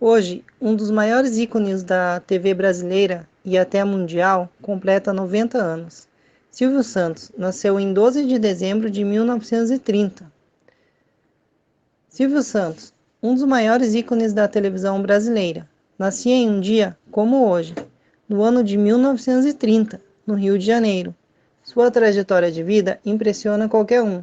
Hoje, um dos maiores ícones da TV brasileira e até mundial completa 90 anos. Silvio Santos nasceu em 12 de dezembro de 1930. Silvio Santos, um dos maiores ícones da televisão brasileira, nascia em um dia como hoje, no ano de 1930, no Rio de Janeiro. Sua trajetória de vida impressiona qualquer um.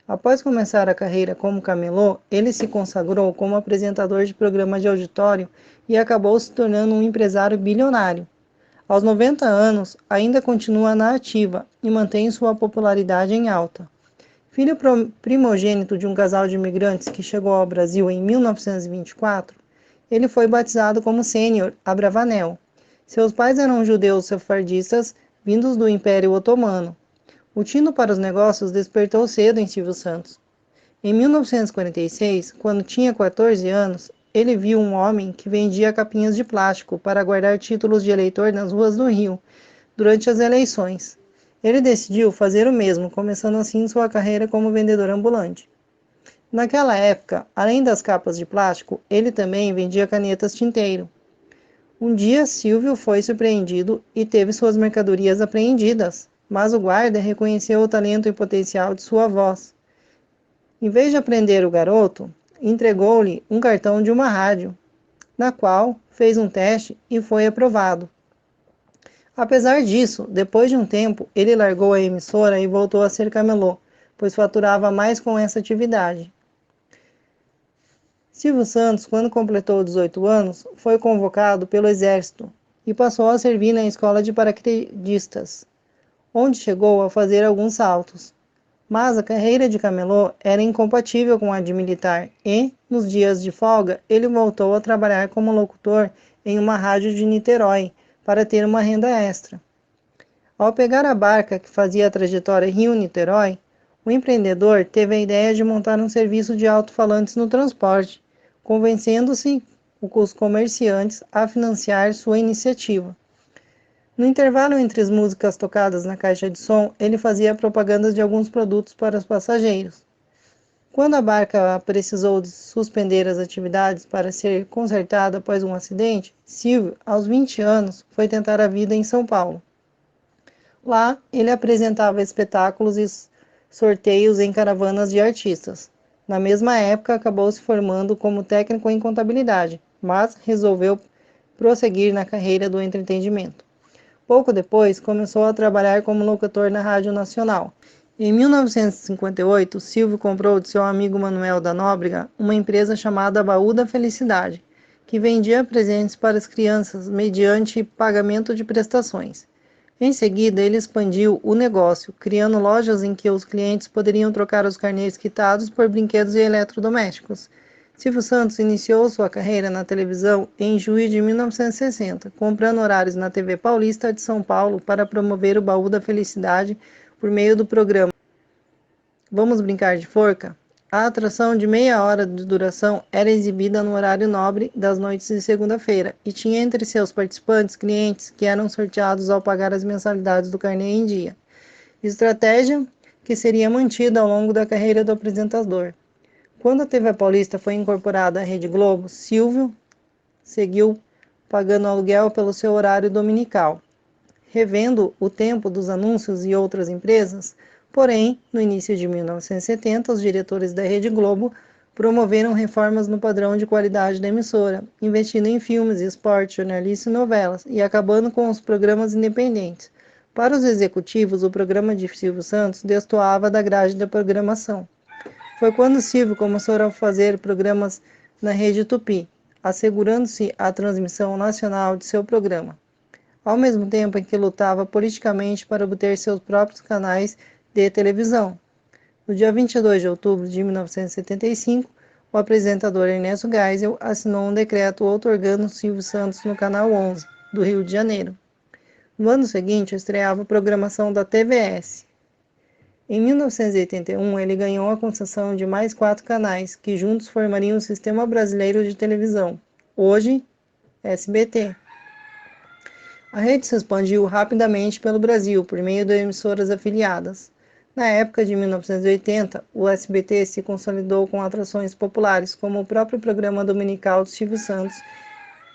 Após começar a carreira como camelô, ele se consagrou como apresentador de programa de auditório e acabou se tornando um empresário bilionário. Aos 90 anos, ainda continua na ativa e mantém sua popularidade em alta. Filho primogênito de um casal de imigrantes que chegou ao Brasil em 1924, ele foi batizado como Sênior Abravanel. Seus pais eram judeus sefardistas vindos do Império Otomano. O tino para os negócios despertou cedo em Silvio Santos. Em 1946, quando tinha 14 anos, ele viu um homem que vendia capinhas de plástico para guardar títulos de eleitor nas ruas do Rio, durante as eleições. Ele decidiu fazer o mesmo, começando assim sua carreira como vendedor ambulante. Naquela época, além das capas de plástico, ele também vendia canetas tinteiro. Um dia, Silvio foi surpreendido e teve suas mercadorias apreendidas, mas o guarda reconheceu o talento e potencial de sua voz. Em vez de prender o garoto, entregou-lhe um cartão de uma rádio, na qual fez um teste e foi aprovado. Apesar disso, depois de um tempo, ele largou a emissora e voltou a ser camelô, pois faturava mais com essa atividade. Silvio Santos, quando completou 18 anos, foi convocado pelo Exército e passou a servir na escola de paraquedistas, onde chegou a fazer alguns saltos. Mas a carreira de camelô era incompatível com a de militar e, nos dias de folga, ele voltou a trabalhar como locutor em uma rádio de Niterói para ter uma renda extra. Ao pegar a barca que fazia a trajetória Rio-Niterói, o empreendedor teve a ideia de montar um serviço de alto-falantes no transporte, convencendo-se os comerciantes a financiar sua iniciativa. No intervalo entre as músicas tocadas na caixa de som, ele fazia propagandas de alguns produtos para os passageiros. Quando a barca precisou de suspender as atividades para ser consertada após um acidente, Silvio, aos 20 anos, foi tentar a vida em São Paulo. Lá, ele apresentava espetáculos e sorteios em caravanas de artistas. Na mesma época, acabou se formando como técnico em contabilidade, mas resolveu prosseguir na carreira do entretenimento. Pouco depois, começou a trabalhar como locutor na Rádio Nacional. Em 1958, Silvio comprou de seu amigo Manuel da Nóbrega uma empresa chamada Baú da Felicidade, que vendia presentes para as crianças mediante pagamento de prestações. Em seguida, ele expandiu o negócio, criando lojas em que os clientes poderiam trocar os carnês quitados por brinquedos e eletrodomésticos. Silvio Santos iniciou sua carreira na televisão em junho de 1960, comprando horários na TV Paulista de São Paulo para promover o Baú da Felicidade por meio do programa Vamos Brincar de Forca? A atração de meia hora de duração era exibida no horário nobre das noites de segunda-feira e tinha entre seus participantes clientes que eram sorteados ao pagar as mensalidades do carnê em dia. Estratégia que seria mantida ao longo da carreira do apresentador. Quando a TV Paulista foi incorporada à Rede Globo, Silvio seguiu pagando aluguel pelo seu horário dominical, revendo o tempo dos anúncios e outras empresas. Porém, no início de 1970, os diretores da Rede Globo promoveram reformas no padrão de qualidade da emissora, investindo em filmes, esporte, jornalismo e novelas, e acabando com os programas independentes. Para os executivos, o programa de Silvio Santos destoava da grade da programação. Foi quando Silvio começou a fazer programas na Rede Tupi, assegurando-se a transmissão nacional de seu programa, ao mesmo tempo em que lutava politicamente para obter seus próprios canais de televisão. No dia 22 de outubro de 1975, o apresentador Ernesto Geisel assinou um decreto outorgando Silvio Santos no Canal 11, do Rio de Janeiro. No ano seguinte, estreava a programação da TVS. Em 1981, ele ganhou a concessão de mais 4 canais, que juntos formariam o Sistema Brasileiro de Televisão, hoje SBT. A rede se expandiu rapidamente pelo Brasil por meio de emissoras afiliadas. Na época de 1980, o SBT se consolidou com atrações populares, como o próprio programa dominical do Silvio Santos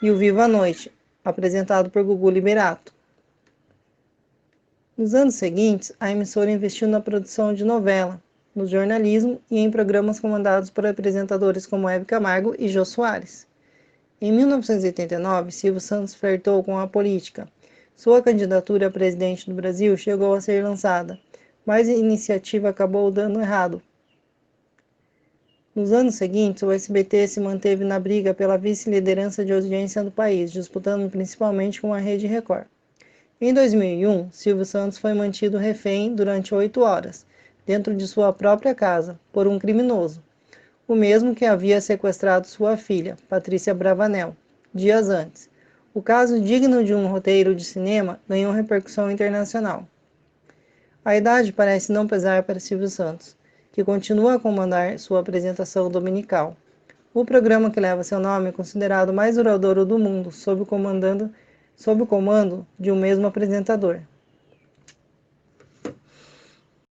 e o Viva a Noite, apresentado por Gugu Liberato. Nos anos seguintes, a emissora investiu na produção de novela, no jornalismo e em programas comandados por apresentadores como Hebe Camargo e Jô Soares. Em 1989, Silvio Santos flertou com a política. Sua candidatura a presidente do Brasil chegou a ser lançada, mas a iniciativa acabou dando errado. Nos anos seguintes, o SBT se manteve na briga pela vice-liderança de audiência do país, disputando principalmente com a Rede Record. Em 2001, Silvio Santos foi mantido refém durante 8 horas, dentro de sua própria casa, por um criminoso, o mesmo que havia sequestrado sua filha, Patrícia Bravanel, dias antes. O caso, digno de um roteiro de cinema, ganhou repercussão internacional. A idade parece não pesar para Silvio Santos, que continua a comandar sua apresentação dominical. O programa que leva seu nome é considerado o mais duradouro do mundo, sob o comando de um mesmo apresentador.